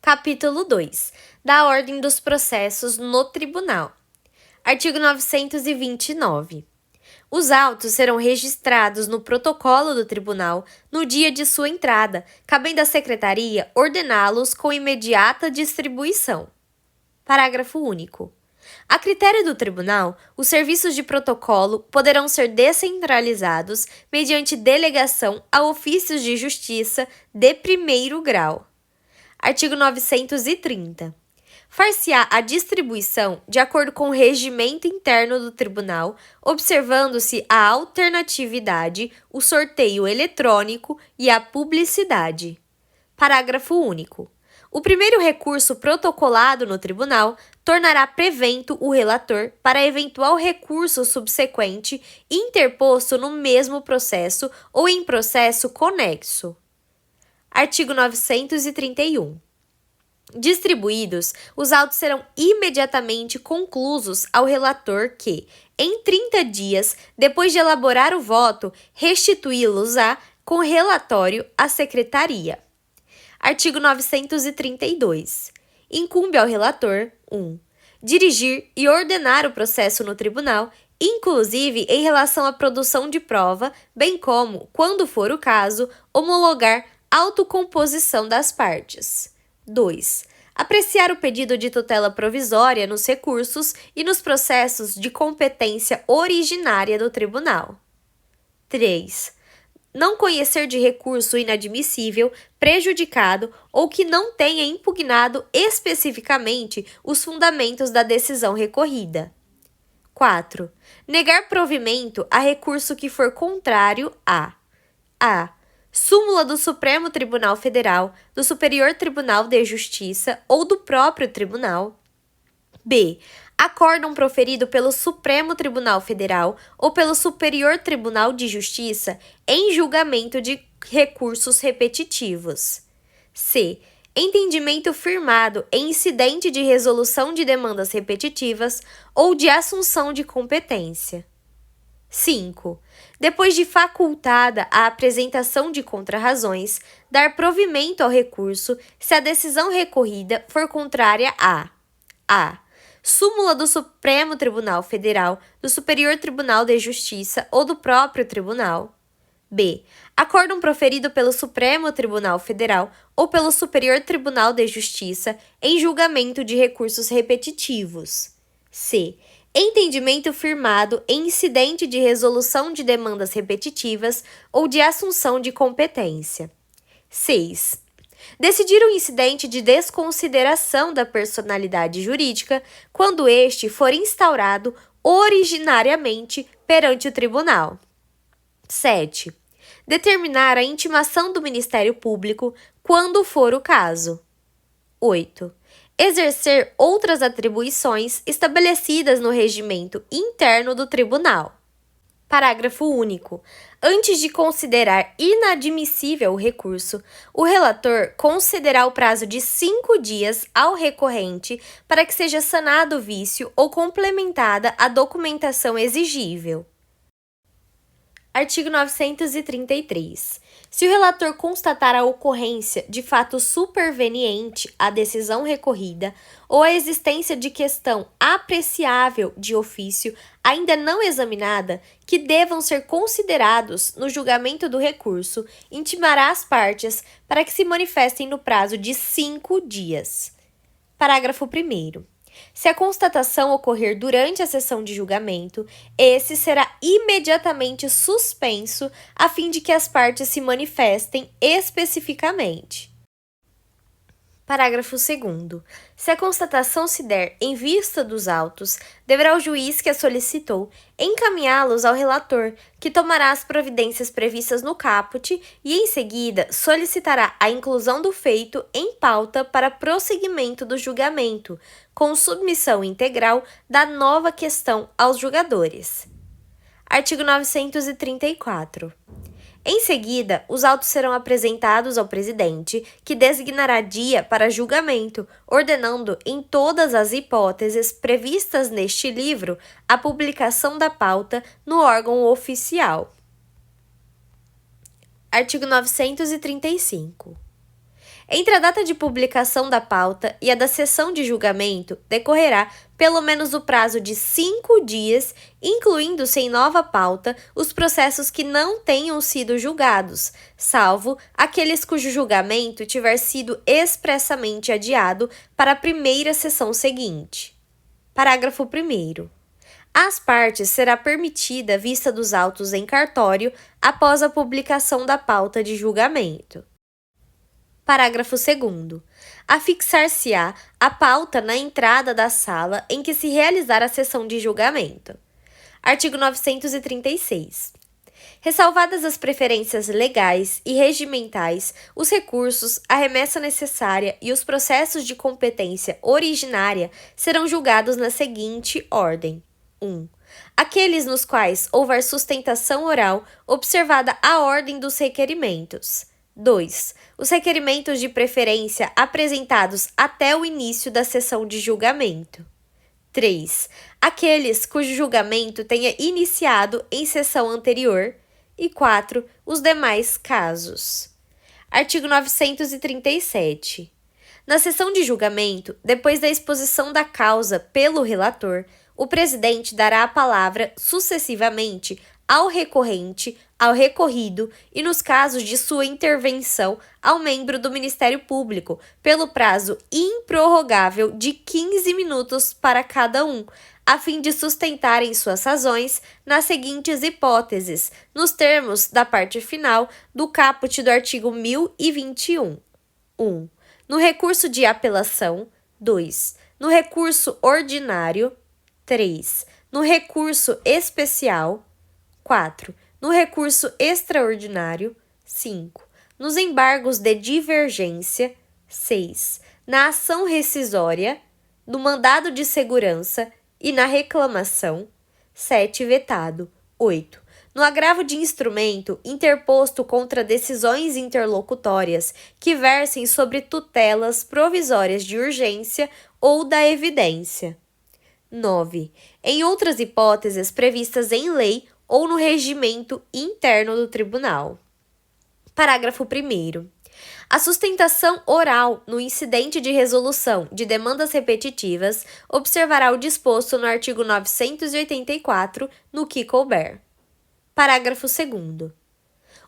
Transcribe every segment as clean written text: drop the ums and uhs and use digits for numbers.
Capítulo 2. Da ordem dos processos no tribunal. Artigo 929. Os autos serão registrados no protocolo do tribunal no dia de sua entrada, cabendo à secretaria ordená-los com imediata distribuição. Parágrafo único. A critério do tribunal, os serviços de protocolo poderão ser descentralizados mediante delegação a ofícios de justiça de primeiro grau. Artigo 930. Far-se-á a distribuição de acordo com o regimento interno do tribunal, observando-se a alternatividade, o sorteio eletrônico e a publicidade. Parágrafo único. O primeiro recurso protocolado no tribunal tornará prevento o relator para eventual recurso subsequente interposto no mesmo processo ou em processo conexo. Artigo 931. Distribuídos, os autos serão imediatamente conclusos ao relator que, em 30 dias, depois de elaborar o voto, restituí-los-á com relatório à Secretaria. Artigo 932. Incumbe ao relator 1. Dirigir e ordenar o processo no tribunal, inclusive em relação à produção de prova, bem como, quando for o caso, homologar autocomposição das partes. 2. Apreciar o pedido de tutela provisória nos recursos e nos processos de competência originária do tribunal. 3. Não conhecer de recurso inadmissível, prejudicado ou que não tenha impugnado especificamente os fundamentos da decisão recorrida. 4. Negar provimento a recurso que for contrário a súmula do Supremo Tribunal Federal, do Superior Tribunal de Justiça ou do próprio tribunal. B. Acórdão proferido pelo Supremo Tribunal Federal ou pelo Superior Tribunal de Justiça em julgamento de recursos repetitivos. C. Entendimento firmado em incidente de resolução de demandas repetitivas ou de assunção de competência. 5. Depois de facultada a apresentação de contrarrazões, dar provimento ao recurso se a decisão recorrida for contrária a súmula do Supremo Tribunal Federal, do Superior Tribunal de Justiça ou do próprio tribunal. B. Acórdão proferido pelo Supremo Tribunal Federal ou pelo Superior Tribunal de Justiça em julgamento de recursos repetitivos. C. Entendimento firmado em incidente de resolução de demandas repetitivas ou de assunção de competência. 6. Decidir o incidente de desconsideração da personalidade jurídica quando este for instaurado originariamente perante o tribunal. 7. Determinar a intimação do Ministério Público quando for o caso. 8. Exercer outras atribuições estabelecidas no regimento interno do tribunal. Parágrafo único. Antes de considerar inadmissível o recurso, o relator concederá o prazo de 5 dias ao recorrente para que seja sanado o vício ou complementada a documentação exigível. Artigo 933. Se o relator constatar a ocorrência de fato superveniente à decisão recorrida ou a existência de questão apreciável de ofício ainda não examinada que devam ser considerados no julgamento do recurso, intimará as partes para que se manifestem no prazo de 5 dias. Parágrafo 1º. Se a constatação ocorrer durante a sessão de julgamento, esse será imediatamente suspenso a fim de que as partes se manifestem especificamente. Parágrafo 2º. Se a constatação se der em vista dos autos, deverá o juiz que a solicitou encaminhá-los ao relator, que tomará as providências previstas no caput e, em seguida, solicitará a inclusão do feito em pauta para prosseguimento do julgamento, com submissão integral da nova questão aos julgadores. Artigo 934. Em seguida, os autos serão apresentados ao presidente, que designará dia para julgamento, ordenando, em todas as hipóteses previstas neste livro, a publicação da pauta no órgão oficial. Artigo 935. Entre a data de publicação da pauta e a da sessão de julgamento, decorrerá pelo menos o prazo de 5 dias, incluindo-se em nova pauta os processos que não tenham sido julgados, salvo aqueles cujo julgamento tiver sido expressamente adiado para a primeira sessão seguinte. Parágrafo 1º. Às partes será permitida a vista dos autos em cartório após a publicação da pauta de julgamento. Parágrafo 2º. Afixar-se-á a pauta na entrada da sala em que se realizar a sessão de julgamento. Artigo 936. Ressalvadas as preferências legais e regimentais, os recursos, a remessa necessária e os processos de competência originária serão julgados na seguinte ordem: 1. Aqueles nos quais houver sustentação oral, observada a ordem dos requerimentos. 2. Os requerimentos de preferência apresentados até o início da sessão de julgamento. 3. Aqueles cujo julgamento tenha iniciado em sessão anterior. E 4. Os demais casos. Artigo 937. Na sessão de julgamento, depois da exposição da causa pelo relator, o presidente dará a palavra sucessivamente ao recorrente, ao recorrido e, nos casos de sua intervenção, ao membro do Ministério Público, pelo prazo improrrogável de 15 minutos para cada um, a fim de sustentarem suas razões nas seguintes hipóteses, nos termos da parte final do caput do artigo 1021. 1. No recurso de apelação. 2. No recurso ordinário. 3. No recurso especial. 4. No recurso extraordinário. 5. Nos embargos de divergência. 6. Na ação rescisória, no mandado de segurança e na reclamação. 7. Vetado. 8. No agravo de instrumento interposto contra decisões interlocutórias que versem sobre tutelas provisórias de urgência ou da evidência. 9. Em outras hipóteses previstas em lei ou no regimento interno do tribunal. Parágrafo 1º. A sustentação oral no incidente de resolução de demandas repetitivas observará o disposto no artigo 984, no que couber. Parágrafo 2º.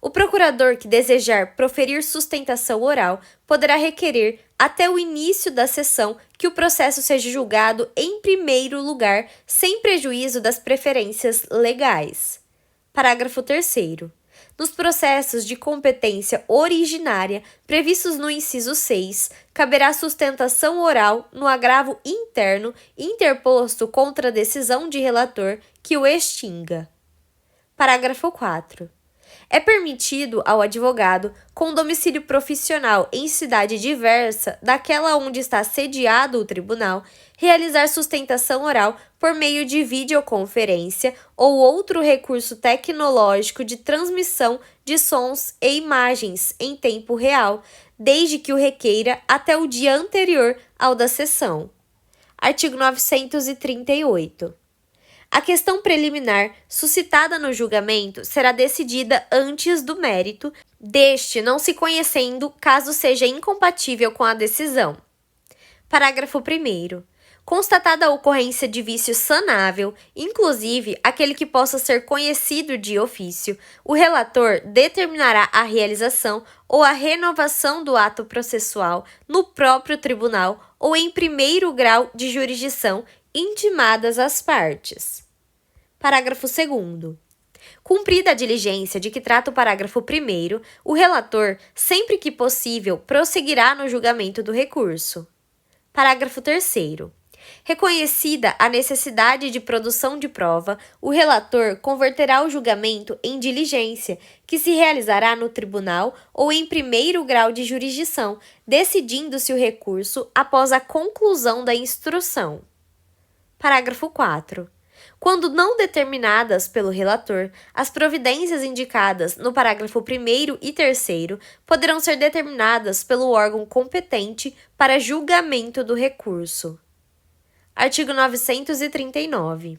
O procurador que desejar proferir sustentação oral poderá requerer, até o início da sessão, que o processo seja julgado em primeiro lugar, sem prejuízo das preferências legais. Parágrafo 3º. Nos processos de competência originária previstos no inciso 6, caberá sustentação oral no agravo interno interposto contra a decisão de relator que o extinga. Parágrafo 4. É permitido ao advogado, com domicílio profissional em cidade diversa daquela onde está sediado o tribunal, realizar sustentação oral por meio de videoconferência ou outro recurso tecnológico de transmissão de sons e imagens em tempo real, desde que o requeira até o dia anterior ao da sessão. Artigo 938. A questão preliminar suscitada no julgamento será decidida antes do mérito, deste não se conhecendo caso seja incompatível com a decisão. Parágrafo 1º. Constatada a ocorrência de vício sanável, inclusive aquele que possa ser conhecido de ofício, o relator determinará a realização ou a renovação do ato processual no próprio tribunal ou em primeiro grau de jurisdição, intimadas as partes. Parágrafo 2º. Cumprida a diligência de que trata o parágrafo 1º, o relator, sempre que possível, prosseguirá no julgamento do recurso. Parágrafo 3º. Reconhecida a necessidade de produção de prova, o relator converterá o julgamento em diligência, que se realizará no tribunal ou em primeiro grau de jurisdição, decidindo-se o recurso após a conclusão da instrução. Parágrafo 4. Quando não determinadas pelo relator, as providências indicadas no parágrafo 1º e 3º poderão ser determinadas pelo órgão competente para julgamento do recurso. Artigo 939.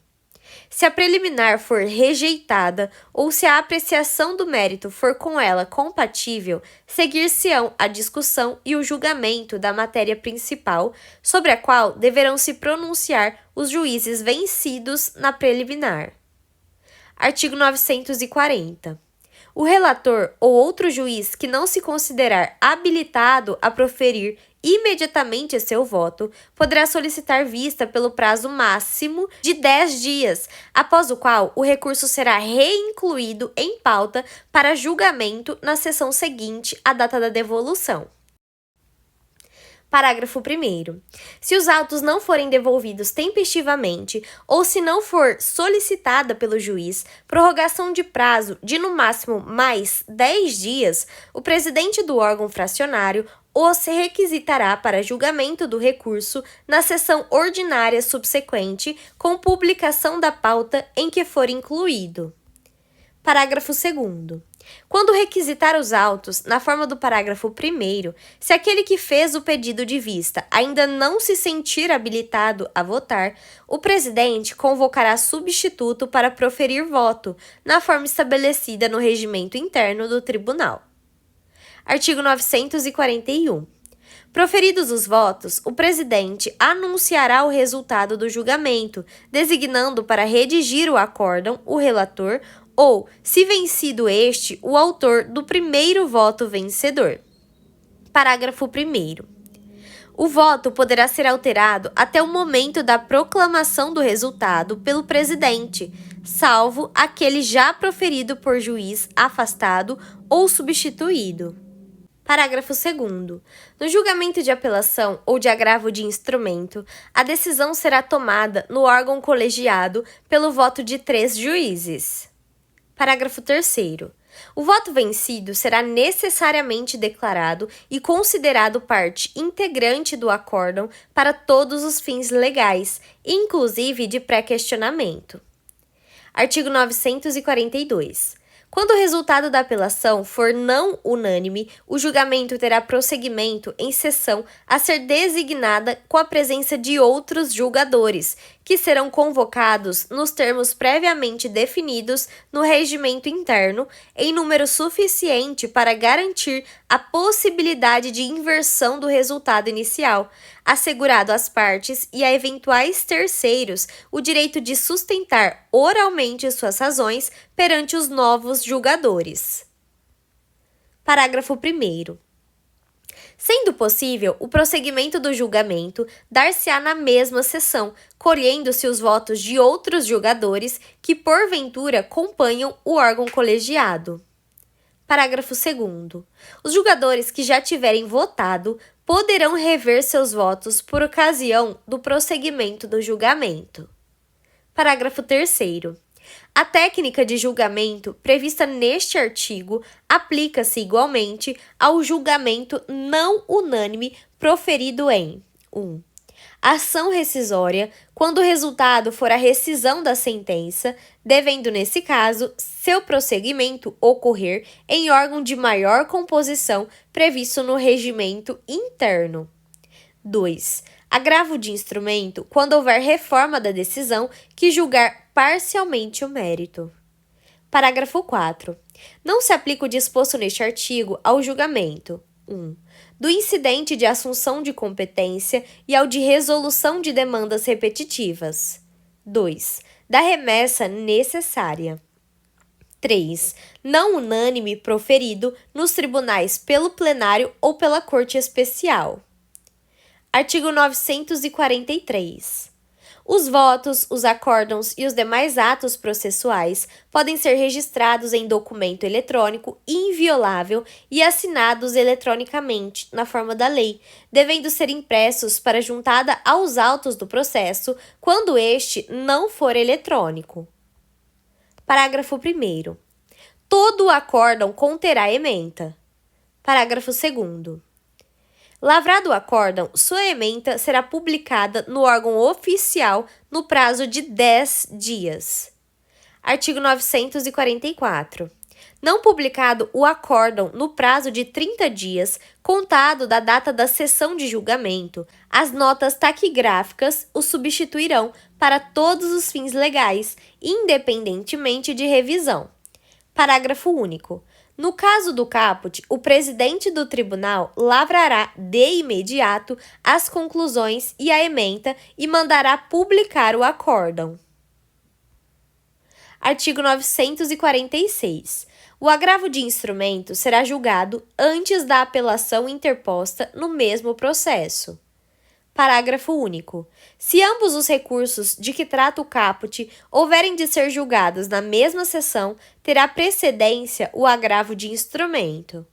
Se a preliminar for rejeitada ou se a apreciação do mérito for com ela compatível, seguir-se-ão a discussão e o julgamento da matéria principal, sobre a qual deverão se pronunciar os juízes vencidos na preliminar. Artigo 940. O relator ou outro juiz que não se considerar habilitado a proferir imediatamente seu voto, poderá solicitar vista pelo prazo máximo de 10 dias, após o qual o recurso será reincluído em pauta para julgamento na sessão seguinte à data da devolução. Parágrafo 1º. Se os autos não forem devolvidos tempestivamente ou se não for solicitada pelo juiz prorrogação de prazo de no máximo mais 10 dias, o presidente do órgão fracionário os requisitará para julgamento do recurso na sessão ordinária subsequente, com publicação da pauta em que for incluído. Parágrafo 2º. Quando requisitar os autos, na forma do parágrafo 1º, se aquele que fez o pedido de vista ainda não se sentir habilitado a votar, o presidente convocará substituto para proferir voto, na forma estabelecida no regimento interno do tribunal. Artigo 941. Proferidos os votos, o presidente anunciará o resultado do julgamento, designando para redigir o acórdão o relator ou, se vencido este, o autor do primeiro voto vencedor. Parágrafo 1º. O voto poderá ser alterado até o momento da proclamação do resultado pelo presidente, salvo aquele já proferido por juiz afastado ou substituído. Parágrafo 2º. No julgamento de apelação ou de agravo de instrumento, a decisão será tomada no órgão colegiado pelo voto de 3 juízes. Parágrafo 3º. O voto vencido será necessariamente declarado e considerado parte integrante do acórdão para todos os fins legais, inclusive de pré-questionamento. Artigo 942. Quando o resultado da apelação for não unânime, o julgamento terá prosseguimento em sessão a ser designada com a presença de outros julgadores, que serão convocados nos termos previamente definidos no regimento interno, em número suficiente para garantir a possibilidade de inversão do resultado inicial, assegurado às partes e a eventuais terceiros o direito de sustentar oralmente suas razões perante os novos julgadores. Parágrafo 1º. Sendo possível o prosseguimento do julgamento, dar-se-á na mesma sessão, colhendo-se os votos de outros julgadores que, porventura, componham o órgão colegiado. Parágrafo 2º. Os julgadores que já tiverem votado poderão rever seus votos por ocasião do prosseguimento do julgamento. Parágrafo 3º. A técnica de julgamento prevista neste artigo aplica-se igualmente ao julgamento não unânime proferido em 1. Ação rescisória, quando o resultado for a rescisão da sentença, devendo, nesse caso, seu prosseguimento ocorrer em órgão de maior composição previsto no regimento interno. 2. Agravo de instrumento, quando houver reforma da decisão que julgar parcialmente o mérito. Parágrafo 4. Não se aplica o disposto neste artigo ao julgamento 1. Do incidente de assunção de competência e ao de resolução de demandas repetitivas. 2. Da remessa necessária. 3. Não unânime proferido nos tribunais pelo plenário ou pela Corte Especial. Artigo 943. Os votos, os acórdãos e os demais atos processuais podem ser registrados em documento eletrônico inviolável e assinados eletronicamente, na forma da lei, devendo ser impressos para juntada aos autos do processo, quando este não for eletrônico. Parágrafo 1º. Todo o acórdão conterá ementa. Parágrafo 2º. Lavrado o acórdão, sua ementa será publicada no órgão oficial no prazo de 10 dias. Artigo 944. Não publicado o acórdão no prazo de 30 dias, contado da data da sessão de julgamento, as notas taquigráficas o substituirão para todos os fins legais, independentemente de revisão. Parágrafo único. No caso do caput, o presidente do tribunal lavrará de imediato as conclusões e a ementa e mandará publicar o acórdão. Artigo 946. O agravo de instrumento será julgado antes da apelação interposta no mesmo processo. Parágrafo único. Se ambos os recursos de que trata o caput houverem de ser julgados na mesma sessão, terá precedência o agravo de instrumento.